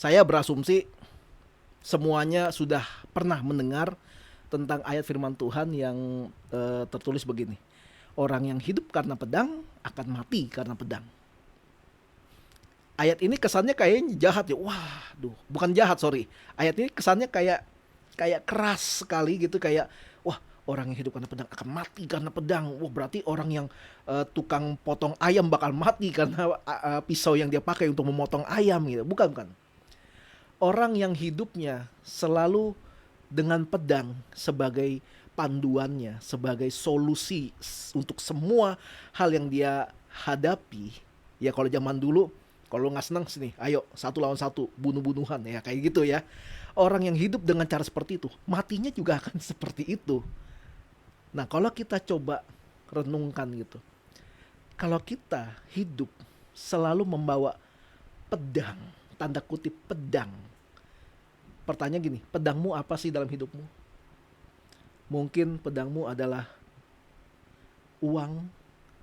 Saya berasumsi semuanya sudah pernah mendengar tentang ayat firman Tuhan yang tertulis begini. Orang yang hidup karena pedang akan mati karena pedang. Ayat ini kesannya kayaknya jahat ya. Wah, duh, bukan jahat, sorry. Ayat ini kesannya kayak kayak keras sekali gitu, kayak wah, orang yang hidup karena pedang akan mati karena pedang. Wah, berarti orang yang tukang potong ayam bakal mati karena pisau yang dia pakai untuk memotong ayam gitu. Bukan, bukan. Orang yang hidupnya selalu dengan pedang sebagai panduannya, sebagai solusi untuk semua hal yang dia hadapi. Ya kalau zaman dulu, kalau nggak senang sini, ayo satu lawan satu, bunuh-bunuhan ya kayak gitu ya. Orang yang hidup dengan cara seperti itu, matinya juga akan seperti itu. Nah kalau kita coba renungkan gitu, kalau kita hidup selalu membawa pedang, tanda kutip pedang. Pertanyaan gini, pedangmu apa sih dalam hidupmu? Mungkin pedangmu adalah uang,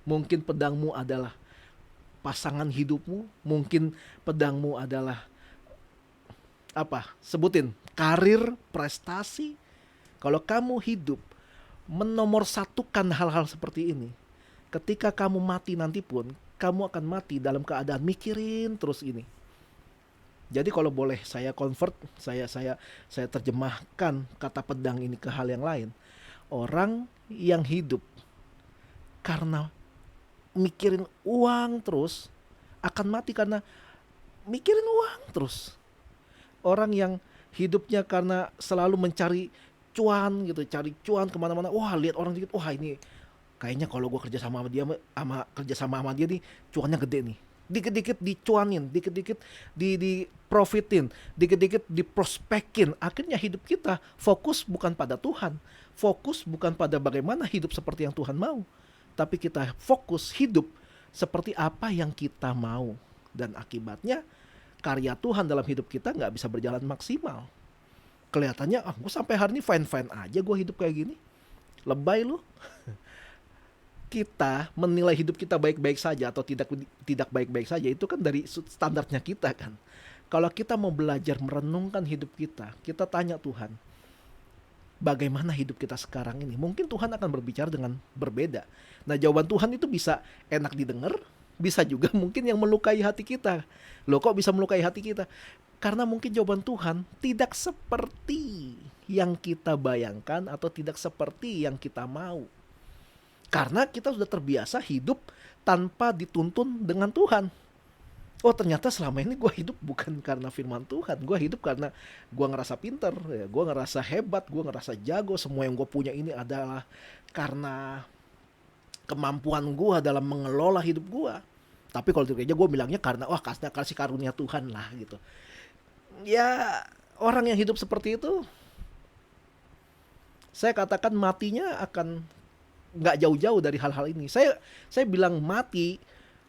mungkin pedangmu adalah pasangan hidupmu, mungkin pedangmu adalah apa? Sebutin, karir, prestasi. Kalau kamu hidup menomorsatukan hal-hal seperti ini, ketika kamu mati nanti pun, kamu akan mati dalam keadaan mikirin terus ini. Jadi kalau boleh saya convert, saya terjemahkan kata pedang ini ke hal yang lain. Orang yang hidup karena mikirin uang terus akan mati karena mikirin uang terus. Orang yang hidupnya karena selalu mencari cuan gitu, cari cuan kemana-mana. Wah, lihat orang dikit, wah ini kayaknya kalau gue kerja sama dia, sama dia nih, cuannya gede nih. Dikit-dikit dicuanin, dikit-dikit di profitin, dikit-dikit diprospekin. Akhirnya hidup kita fokus bukan pada Tuhan, fokus bukan pada bagaimana hidup seperti yang Tuhan mau, tapi kita fokus hidup seperti apa yang kita mau. Dan akibatnya karya Tuhan dalam hidup kita nggak bisa berjalan maksimal. Kelihatannya, ah gue sampai hari ini fine-fine aja gue hidup kayak gini. Lebay lu. Kita menilai hidup kita baik-baik saja atau tidak tidak baik-baik saja itu kan dari standarnya kita kan. Kalau kita mau belajar merenungkan hidup kita tanya Tuhan, bagaimana hidup kita sekarang ini? Mungkin Tuhan akan berbicara dengan berbeda. Nah, jawaban Tuhan itu bisa enak didengar, bisa juga mungkin yang melukai hati kita. Loh, kok bisa melukai hati kita? Karena mungkin jawaban Tuhan tidak seperti yang kita bayangkan atau tidak seperti yang kita mau. Karena kita sudah terbiasa hidup tanpa dituntun dengan Tuhan. Oh, ternyata selama ini gue hidup bukan karena firman Tuhan. Gue hidup karena gue ngerasa pinter, ya. Gue ngerasa hebat, gue ngerasa jago. Semua yang gue punya ini adalah karena kemampuan gue dalam mengelola hidup gue. Tapi kalau di gereja gue bilangnya karena wah kasih karunia Tuhan lah gitu. Ya, orang yang hidup seperti itu, saya katakan matinya akan nggak jauh-jauh dari hal-hal ini. Saya bilang mati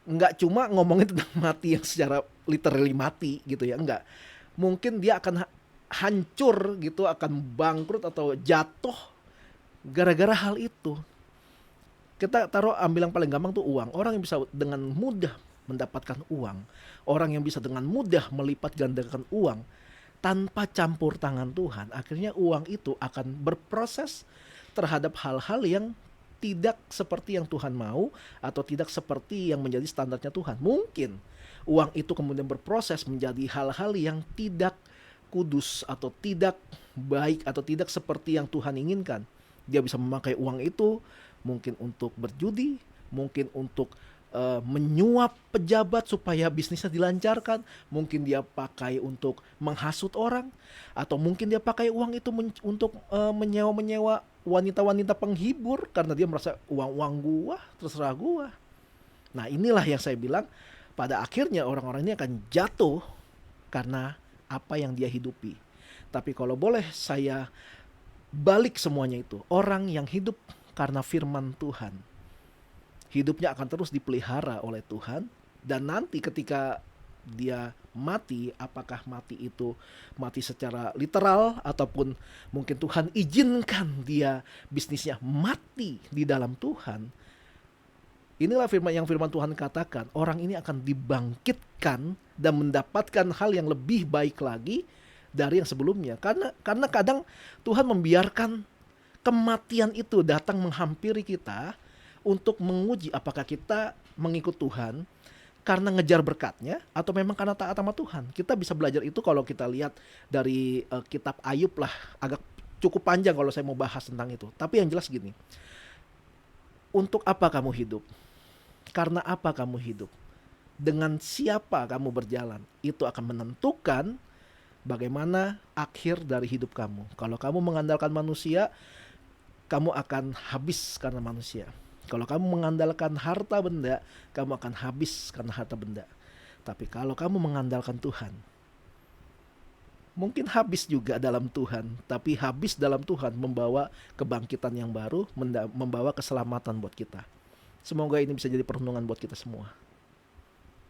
nggak cuma ngomongin tentang mati yang secara literally mati gitu ya, enggak. Mungkin dia akan hancur gitu, akan bangkrut atau jatuh gara-gara hal itu. Kita taruh ambil yang paling gampang tuh uang. Orang yang bisa dengan mudah mendapatkan uang, orang yang bisa dengan mudah melipat gandakan uang tanpa campur tangan Tuhan, akhirnya uang itu akan berproses terhadap hal-hal yang tidak seperti yang Tuhan mau atau tidak seperti yang menjadi standarnya Tuhan. Mungkin uang itu kemudian berproses menjadi hal-hal yang tidak kudus atau tidak baik atau tidak seperti yang Tuhan inginkan. Dia bisa memakai uang itu mungkin untuk berjudi, mungkin untuk menyuap pejabat supaya bisnisnya dilancarkan, mungkin dia pakai untuk menghasut orang, atau mungkin dia pakai uang itu untuk menyewa-menyewa wanita-wanita penghibur karena dia merasa uang gua, terserah gua. Nah, inilah yang saya bilang pada akhirnya orang-orang ini akan jatuh karena apa yang dia hidupi. Tapi kalau boleh saya balik semuanya itu, orang yang hidup karena firman Tuhan, hidupnya akan terus dipelihara oleh Tuhan. Dan nanti ketika dia mati, apakah mati itu mati secara literal ataupun mungkin Tuhan izinkan dia bisnisnya mati di dalam Tuhan, inilah firman yang firman Tuhan katakan, orang ini akan dibangkitkan dan mendapatkan hal yang lebih baik lagi dari yang sebelumnya. Karena kadang Tuhan membiarkan kematian itu datang menghampiri kita untuk menguji apakah kita mengikut Tuhan karena ngejar berkatnya atau memang karena taat sama Tuhan. Kita bisa belajar itu kalau kita lihat dari kitab Ayub lah. Agak cukup panjang kalau saya mau bahas tentang itu. Tapi yang jelas gini, untuk apa kamu hidup? Karena apa kamu hidup? Dengan siapa kamu berjalan? Itu akan menentukan bagaimana akhir dari hidup kamu. Kalau kamu mengandalkan manusia, kamu akan habis karena manusia. Kalau kamu mengandalkan harta benda, kamu akan habis karena harta benda. Tapi kalau kamu mengandalkan Tuhan, mungkin habis juga dalam Tuhan, tapi habis dalam Tuhan membawa kebangkitan yang baru, membawa keselamatan buat kita. Semoga ini bisa jadi perlindungan buat kita semua.